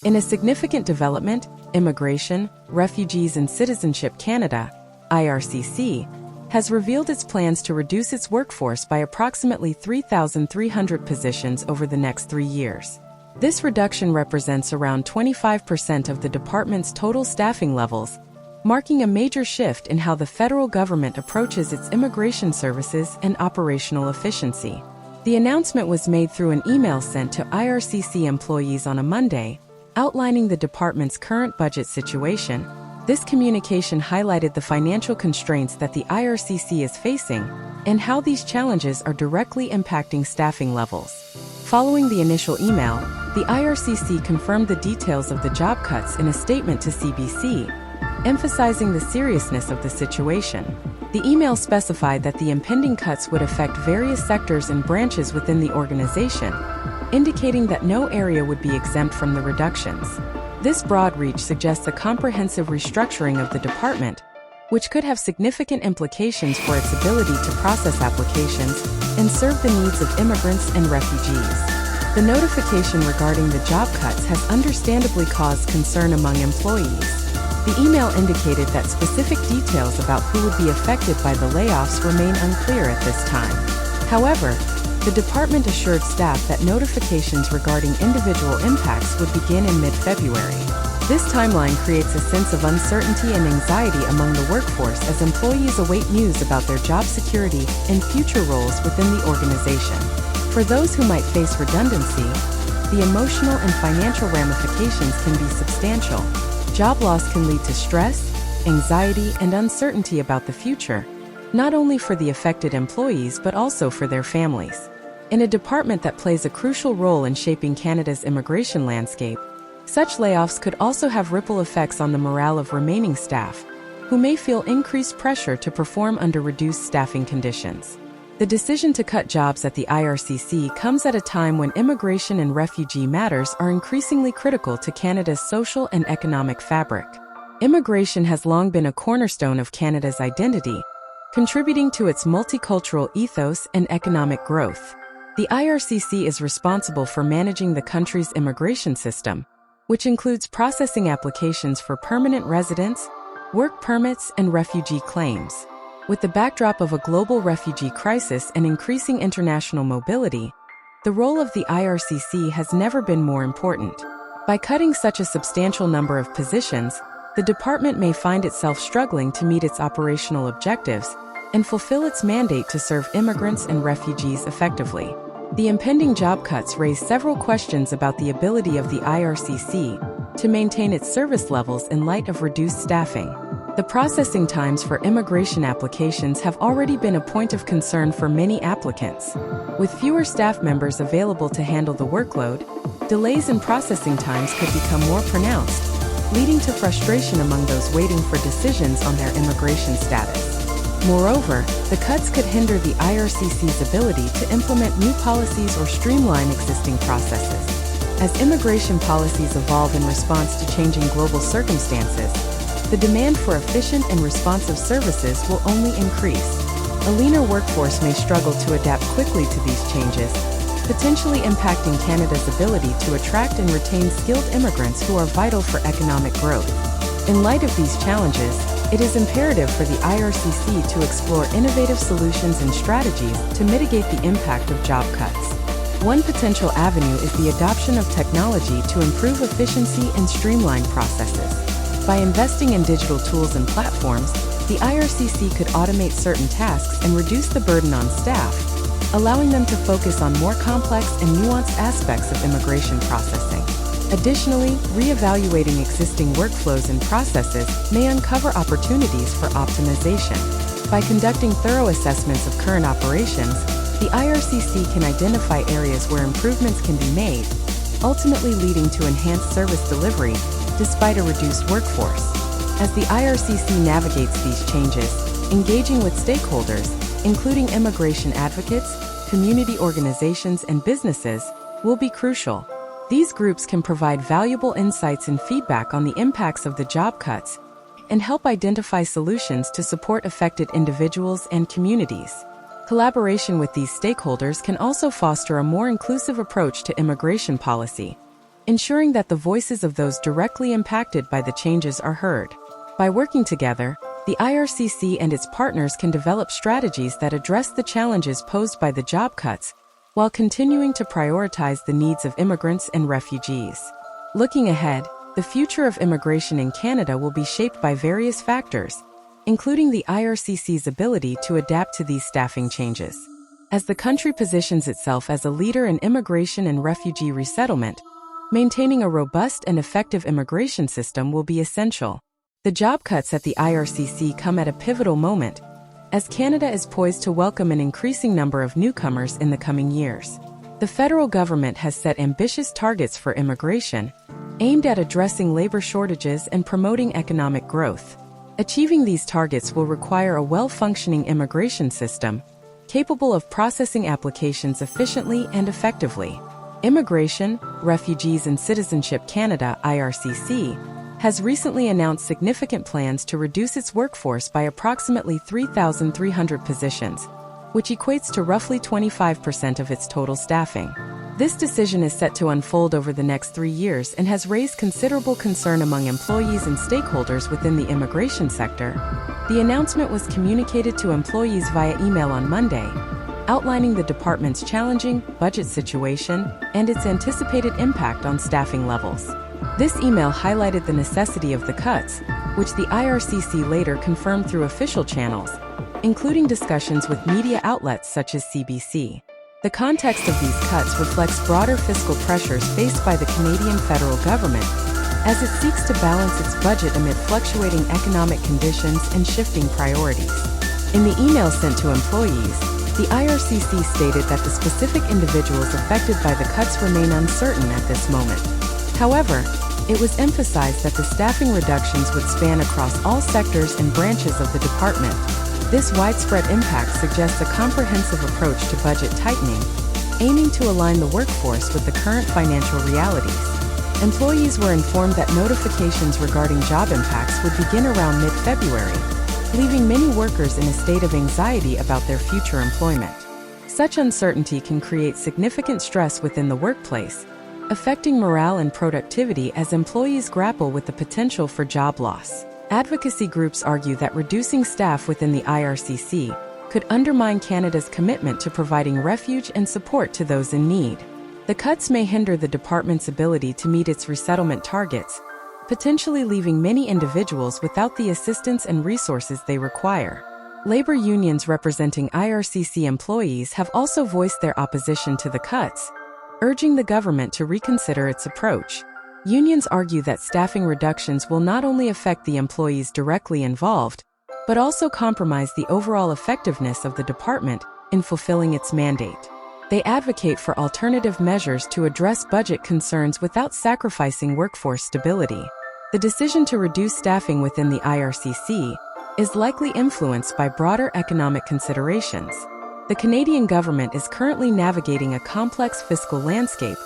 In a significant development, Immigration, Refugees and Citizenship Canada, IRCC, has revealed its plans to reduce its workforce by approximately 3,300 positions over the next 3 years. This reduction represents around 25% of the department's total staffing levels, marking a major shift in how the federal government approaches its immigration services and operational efficiency. The announcement was made through an email sent to IRCC employees on a Monday, outlining the department's current budget situation. This communication highlighted the financial constraints that the IRCC is facing and how these challenges are directly impacting staffing levels. Following the initial email, the IRCC confirmed the details of the job cuts in a statement to CBC, emphasizing the seriousness of the situation. The email specified that the impending cuts would affect various sectors and branches within the organization, indicating that no area would be exempt from the reductions. This broad reach suggests a comprehensive restructuring of the department, which could have significant implications for its ability to process applications and serve the needs of immigrants and refugees. The notification regarding the job cuts has understandably caused concern among employees. The email indicated that specific details about who would be affected by the layoffs remain unclear at this time. However, the department assured staff that notifications regarding individual impacts would begin in mid-February. This timeline creates a sense of uncertainty and anxiety among the workforce as employees await news about their job security and future roles within the organization. For those who might face redundancy, the emotional and financial ramifications can be substantial. Job loss can lead to stress, anxiety, and uncertainty about the future, not only for the affected employees but also for their families. In a department that plays a crucial role in shaping Canada's immigration landscape, such layoffs could also have ripple effects on the morale of remaining staff, who may feel increased pressure to perform under reduced staffing conditions. The decision to cut jobs at the IRCC comes at a time when immigration and refugee matters are increasingly critical to Canada's social and economic fabric. Immigration has long been a cornerstone of Canada's identity, contributing to its multicultural ethos and economic growth. The IRCC is responsible for managing the country's immigration system, which includes processing applications for permanent residence, work permits, and refugee claims. With the backdrop of a global refugee crisis and increasing international mobility, the role of the IRCC has never been more important. By cutting such a substantial number of positions, the department may find itself struggling to meet its operational objectives and fulfill its mandate to serve immigrants and refugees effectively. The impending job cuts raise several questions about the ability of the IRCC to maintain its service levels in light of reduced staffing. The processing times for immigration applications have already been a point of concern for many applicants. With fewer staff members available to handle the workload, delays in processing times could become more pronounced, leading to frustration among those waiting for decisions on their immigration status. Moreover, the cuts could hinder the IRCC's ability to implement new policies or streamline existing processes. As immigration policies evolve in response to changing global circumstances, the demand for efficient and responsive services will only increase. A leaner workforce may struggle to adapt quickly to these changes, potentially impacting Canada's ability to attract and retain skilled immigrants who are vital for economic growth. In light of these challenges, it is imperative for the IRCC to explore innovative solutions and strategies to mitigate the impact of job cuts. One potential avenue is the adoption of technology to improve efficiency and streamline processes. By investing in digital tools and platforms, the IRCC could automate certain tasks and reduce the burden on staff, allowing them to focus on more complex and nuanced aspects of immigration processing. Additionally, re-evaluating existing workflows and processes may uncover opportunities for optimization. By conducting thorough assessments of current operations, the IRCC can identify areas where improvements can be made, ultimately leading to enhanced service delivery despite a reduced workforce. As the IRCC navigates these changes, engaging with stakeholders, including immigration advocates, community organizations, and businesses, will be crucial. These groups can provide valuable insights and feedback on the impacts of the job cuts and help identify solutions to support affected individuals and communities. Collaboration with these stakeholders can also foster a more inclusive approach to immigration policy, ensuring that the voices of those directly impacted by the changes are heard. By working together, the IRCC and its partners can develop strategies that address the challenges posed by the job cuts, while continuing to prioritize the needs of immigrants and refugees. Looking ahead, the future of immigration in Canada will be shaped by various factors, including the IRCC's ability to adapt to these staffing changes. As the country positions itself as a leader in immigration and refugee resettlement, maintaining a robust and effective immigration system will be essential. The job cuts at the IRCC come at a pivotal moment, as Canada is poised to welcome an increasing number of newcomers in the coming years. The federal government has set ambitious targets for immigration, aimed at addressing labor shortages and promoting economic growth. Achieving these targets will require a well-functioning immigration system, capable of processing applications efficiently and effectively. Immigration, Refugees and Citizenship Canada (IRCC) has recently announced significant plans to reduce its workforce by approximately 3,300 positions, which equates to roughly 25% of its total staffing. This decision is set to unfold over the next 3 years and has raised considerable concern among employees and stakeholders within the immigration sector. The announcement was communicated to employees via email on Monday, outlining the department's challenging budget situation and its anticipated impact on staffing levels. This email highlighted the necessity of the cuts, which the IRCC later confirmed through official channels, including discussions with media outlets such as CBC. The context of these cuts reflects broader fiscal pressures faced by the Canadian federal government, as it seeks to balance its budget amid fluctuating economic conditions and shifting priorities. In the email sent to employees, the IRCC stated that the specific individuals affected by the cuts remain uncertain at this moment. However, it was emphasized that the staffing reductions would span across all sectors and branches of the department. This widespread impact suggests a comprehensive approach to budget tightening, aiming to align the workforce with the current financial realities. Employees were informed that notifications regarding job impacts would begin around mid-February, leaving many workers in a state of anxiety about their future employment. Such uncertainty can create significant stress within the workplace, affecting morale and productivity as employees grapple with the potential for job loss. Advocacy groups argue that reducing staff within the IRCC could undermine Canada's commitment to providing refuge and support to those in need. The cuts may hinder the department's ability to meet its resettlement targets, potentially leaving many individuals without the assistance and resources they require. Labor unions representing IRCC employees have also voiced their opposition to the cuts, urging the government to reconsider its approach. Unions argue that staffing reductions will not only affect the employees directly involved, but also compromise the overall effectiveness of the department in fulfilling its mandate. They advocate for alternative measures to address budget concerns without sacrificing workforce stability. The decision to reduce staffing within the IRCC is likely influenced by broader economic considerations. The Canadian government is currently navigating a complex fiscal landscape,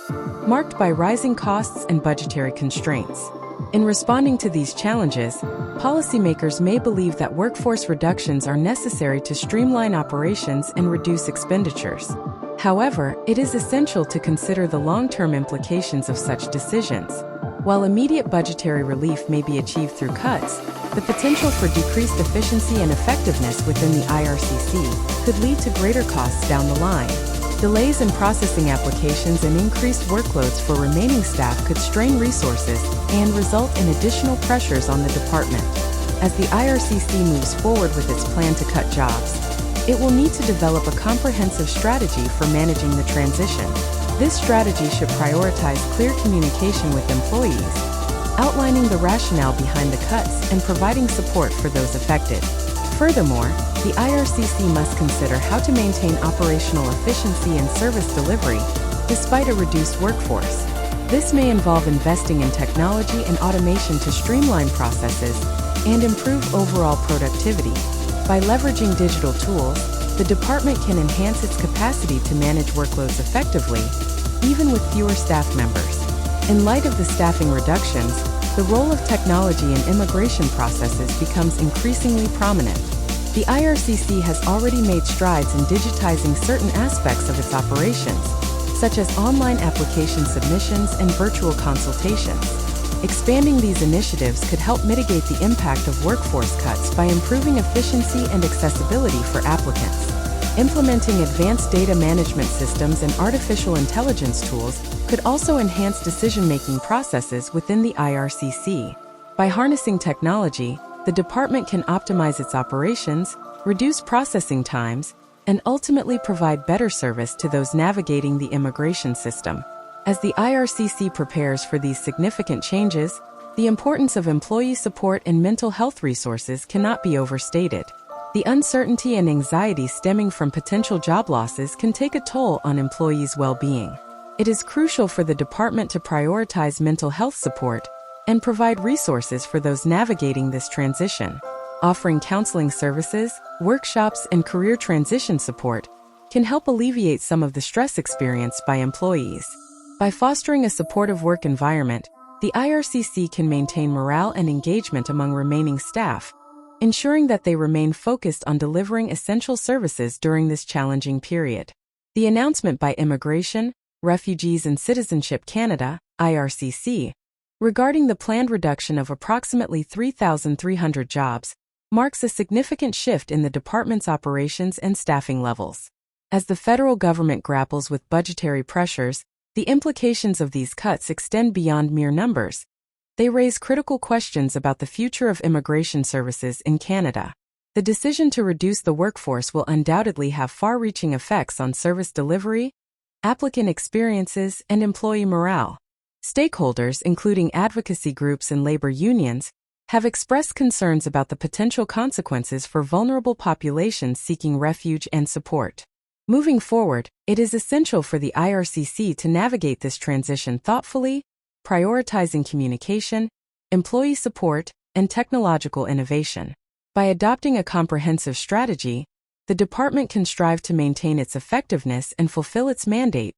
marked by rising costs and budgetary constraints. In responding to these challenges, policymakers may believe that workforce reductions are necessary to streamline operations and reduce expenditures. However, it is essential to consider the long-term implications of such decisions. While immediate budgetary relief may be achieved through cuts, the potential for decreased efficiency and effectiveness within the IRCC could lead to greater costs down the line. Delays in processing applications and increased workloads for remaining staff could strain resources and result in additional pressures on the department. As the IRCC moves forward with its plan to cut jobs, it will need to develop a comprehensive strategy for managing the transition. This strategy should prioritize clear communication with employees, outlining the rationale behind the cuts and providing support for those affected. Furthermore, the IRCC must consider how to maintain operational efficiency and service delivery despite a reduced workforce. This may involve investing in technology and automation to streamline processes and improve overall productivity. By leveraging digital tools, the department can enhance its capacity to manage workloads effectively, even with fewer staff members. In light of the staffing reductions, the role of technology in immigration processes becomes increasingly prominent. The IRCC has already made strides in digitizing certain aspects of its operations, such as online application submissions and virtual consultations. Expanding these initiatives could help mitigate the impact of workforce cuts by improving efficiency and accessibility for applicants. Implementing advanced data management systems and artificial intelligence tools could also enhance decision-making processes within the IRCC. By harnessing technology, the department can optimize its operations, reduce processing times, and ultimately provide better service to those navigating the immigration system. As the IRCC prepares for these significant changes, the importance of employee support and mental health resources cannot be overstated. The uncertainty and anxiety stemming from potential job losses can take a toll on employees' well-being. It is crucial for the department to prioritize mental health support and provide resources for those navigating this transition. Offering counseling services, workshops, and career transition support can help alleviate some of the stress experienced by employees. By fostering a supportive work environment, the IRCC can maintain morale and engagement among remaining staff, ensuring that they remain focused on delivering essential services during this challenging period. The announcement by Immigration, Refugees and Citizenship Canada, IRCC, regarding the planned reduction of approximately 3,300 jobs marks a significant shift in the department's operations and staffing levels. As the federal government grapples with budgetary pressures, the implications of these cuts extend beyond mere numbers. They raise critical questions about the future of immigration services in Canada. The decision to reduce the workforce will undoubtedly have far-reaching effects on service delivery, applicant experiences, and employee morale. Stakeholders, including advocacy groups and labor unions, have expressed concerns about the potential consequences for vulnerable populations seeking refuge and support. Moving forward, it is essential for the IRCC to navigate this transition thoughtfully, prioritizing communication, employee support, and technological innovation. By adopting a comprehensive strategy, the department can strive to maintain its effectiveness and fulfill its mandate,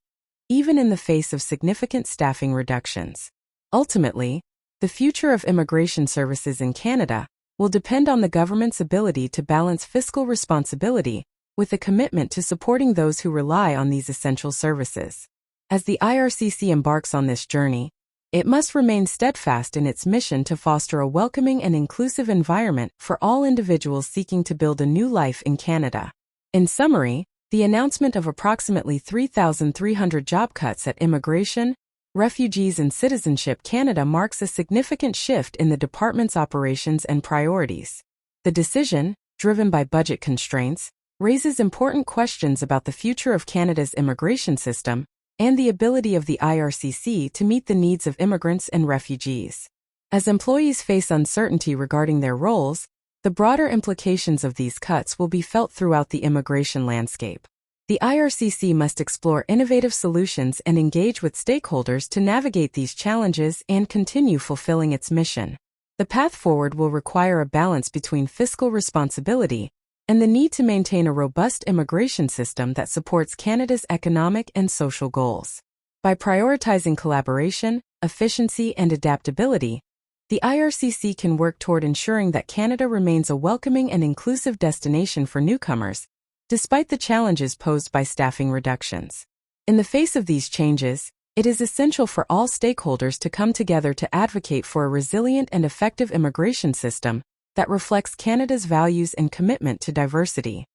even in the face of significant staffing reductions. Ultimately, the future of immigration services in Canada will depend on the government's ability to balance fiscal responsibility with a commitment to supporting those who rely on these essential services. As the IRCC embarks on this journey, it must remain steadfast in its mission to foster a welcoming and inclusive environment for all individuals seeking to build a new life in Canada. In summary, the announcement of approximately 3,300 job cuts at Immigration, Refugees and Citizenship Canada marks a significant shift in the department's operations and priorities. The decision, driven by budget constraints, raises important questions about the future of Canada's immigration system and the ability of the IRCC to meet the needs of immigrants and refugees. As employees face uncertainty regarding their roles, the broader implications of these cuts will be felt throughout the immigration landscape. The IRCC must explore innovative solutions and engage with stakeholders to navigate these challenges and continue fulfilling its mission. The path forward will require a balance between fiscal responsibility and the need to maintain a robust immigration system that supports Canada's economic and social goals. By prioritizing collaboration, efficiency, and adaptability, the IRCC can work toward ensuring that Canada remains a welcoming and inclusive destination for newcomers, despite the challenges posed by staffing reductions. In the face of these changes, it is essential for all stakeholders to come together to advocate for a resilient and effective immigration system that reflects Canada's values and commitment to diversity.